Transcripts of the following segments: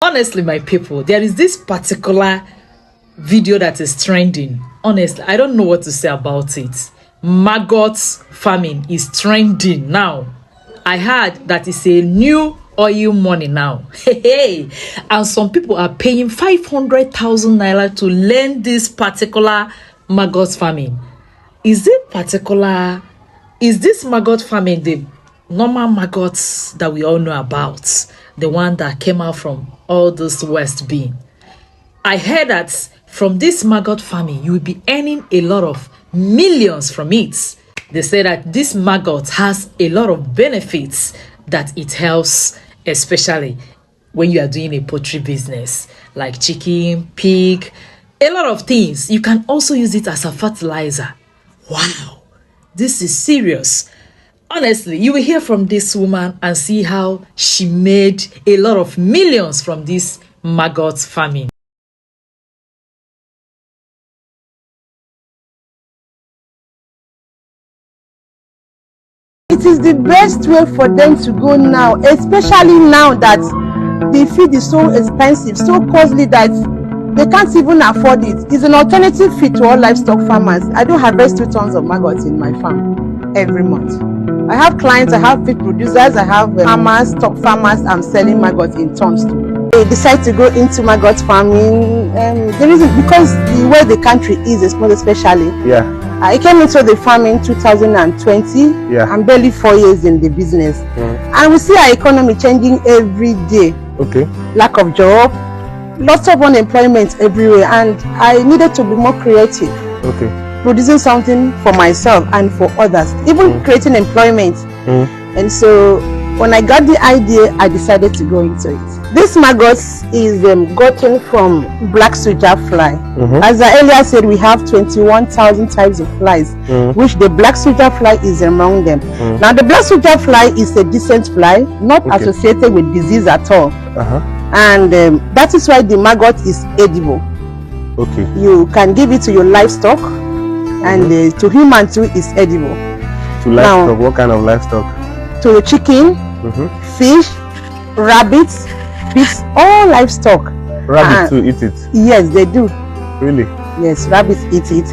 Honestly, my people, there is this particular video that is trending. Honestly, I don't know what to say about it. Maggot farming is trending now. I heard that it's a new oil money now. Hey, and some people are paying 500,000 naira to learn this particular maggot farming. Is this maggot farming the normal maggots that we all know about? The one that came out from all this West being. I heard that from this maggot farming, you will be earning a lot of millions from it. They say that this maggot has a lot of benefits that it helps, especially when you are doing a poultry business, like chicken, pig, a lot of things. You can also use it as a fertilizer. Wow, this is serious. Honestly, you will hear from this woman and see how she made a lot of millions from this maggot farming. It is the best way for them to go now, especially now that the feed is so expensive, so costly that they can't even afford it. It's an alternative feed to all livestock farmers. I do harvest 2 tons of maggots in my farm every month. I have clients, I have feed producers, I have farmers, stock farmers. I'm selling maggots in tons too. They decide to go into maggot farming. The reason, because the way the country is, especially. Yeah. I came into the farm in 2020. Yeah. I'm barely 4 years in the business. And we see our economy changing every day. Okay. Lack of job, lots of unemployment everywhere, and I needed to be more creative. Okay. Producing something for myself and for others, even creating employment. And so when I got the idea, I decided to go into it. This maggot is gotten from black soldier fly. As I earlier said, we have 21,000 types of flies, which the black soldier fly is among them. Now the black soldier fly is a decent fly, not associated with disease at all. And that is why the maggot is edible. Okay. You can give it to your livestock, and to human too is edible. To livestock, now, what kind of livestock? To the chicken, fish, rabbits, pigs, all livestock. Rabbits too eat it? Yes, they do. Really? Yes, rabbits eat it.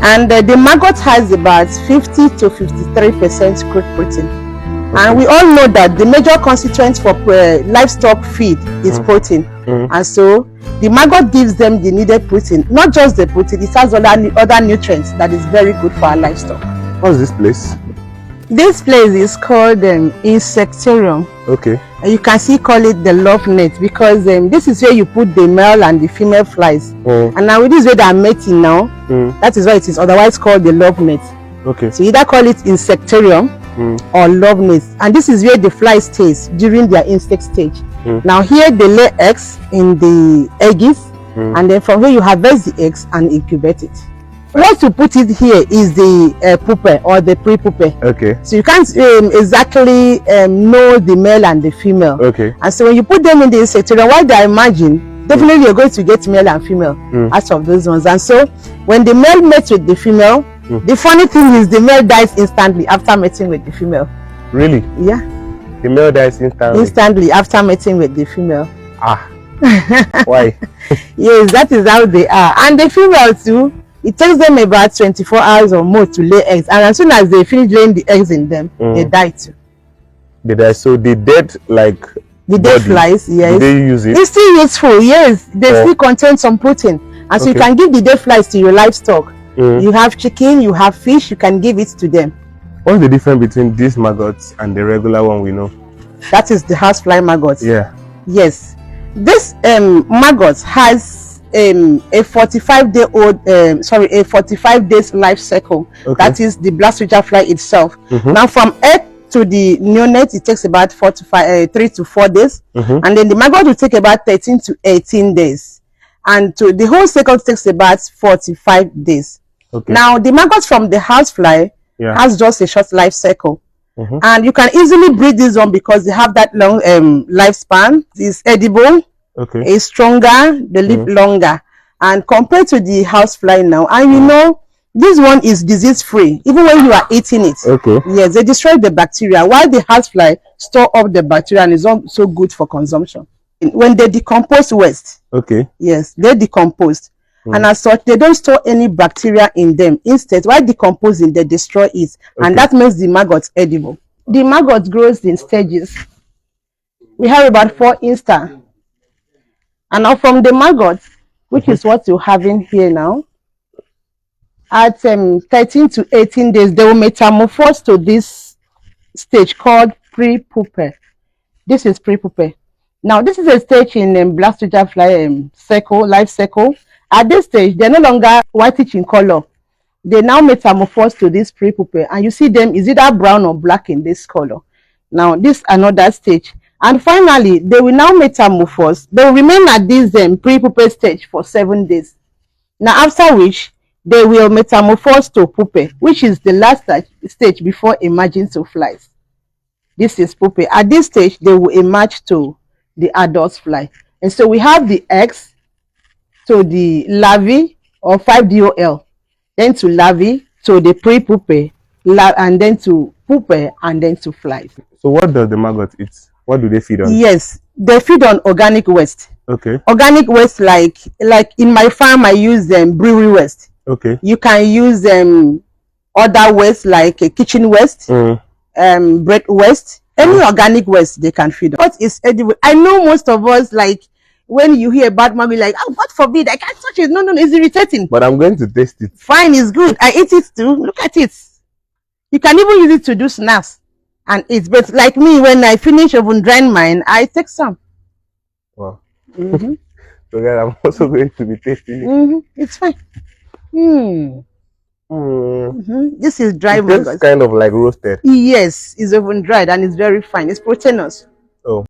And the maggot has about 50 to 53% crude protein. And we all know that the major constituent for livestock feed is protein. And so the maggot gives them the needed protein. Not just the protein, it has other nutrients that is very good for our livestock. What's this place? This place is called Insectarium. Okay. You can see call it the love net, because this is where you put the male and the female flies. And now with this way they are mating now, that is why it is otherwise called the love net. Okay. So either call it Insectarium or love net, and this is where the fly stays during their insect stage. Now here they lay eggs in the eggs, and then from here you harvest the eggs and incubate it. Once you put it here is the pupa or the pre-pupa. Okay. So you can't exactly know the male and the female. Okay. And so when you put them in the insectarium, what they imagine, definitely you're going to get male and female out of those ones. And so when the male mates with the female, the funny thing is the male dies instantly after mating with the female. Really? Yeah. The male dies instantly? Instantly after mating with the female. Ah. Why? Yes, that is how they are. And the female too, it takes them about 24 hours or more to lay eggs. And as soon as they finish laying the eggs in them, they die too. They die. So the dead, like the dead flies, yes. Do they use it? It's still useful, yes. They still contain some protein. And so you can give the dead flies to your livestock. You have chicken, you have fish, you can give it to them. What's the difference between these maggots and the regular one we know? That is the housefly maggot. Yeah. Yes. This maggot has a 45 days life cycle. That is the black soldier fly itself. Now from egg to the neonate, it takes about 3 to 4 days, and then the maggot will take about 13 to 18 days, and to the whole cycle takes about 45 days. Now the maggot from the housefly has just a short life cycle, and you can easily breed this one because they have that long lifespan. It's edible, it's stronger, they live longer, and compared to the housefly now, and you know, this one is disease free even when you are eating it. Yes, they destroy the bacteria, while the housefly store up the bacteria and is also good for consumption. when they decompose waste. Okay. Yes, they decompose. And as such, they don't store any bacteria in them. Instead, while decomposing, they destroy it. And that makes the maggot edible. The maggot grows in stages. We have about 4 instar. And now from the maggot, which is what you're having here now, at 13 to 18 days, they will metamorphose to this stage called pre-pupa. This is pre-pupa. Now, this is a stage in black soldier fly cycle, life cycle. At this stage, they're no longer whitish in color. They now metamorphose to this pre-pupa, and you see them is either brown or black in this color. Now, this is another stage. And finally, they will now metamorphose. They will remain at this pre-pupa stage for 7 days. Now, after which, they will metamorphose to pupa, which is the last stage before emerging to flies. This is pupa. At this stage, they will emerge to the adult fly. And so we have the eggs to the larvae or 5DOL, then to larvae, to the pre-pupa, and then to pupa, and then to flies. So what does the maggot eat? What do they feed on? Yes, they feed on organic waste. Okay. Organic waste, like in my farm, I use brewery waste. Okay. You can use other waste like kitchen waste, bread waste, any organic waste they can feed on. What is edible? I know most of us, like when you hear about maggot, like, oh, God forbid, I can't touch it. No, it's irritating. But I'm going to taste it. Fine, it's good. I eat it too. Look at it. You can even use it to do snacks and eat. But like me, when I finish oven drying mine, I take some. Wow. So yeah, I'm also going to be tasting it. It's fine. This is dry maggot. It's kind of like roasted. Yes, it's oven dried and it's very fine. It's proteinous. Oh.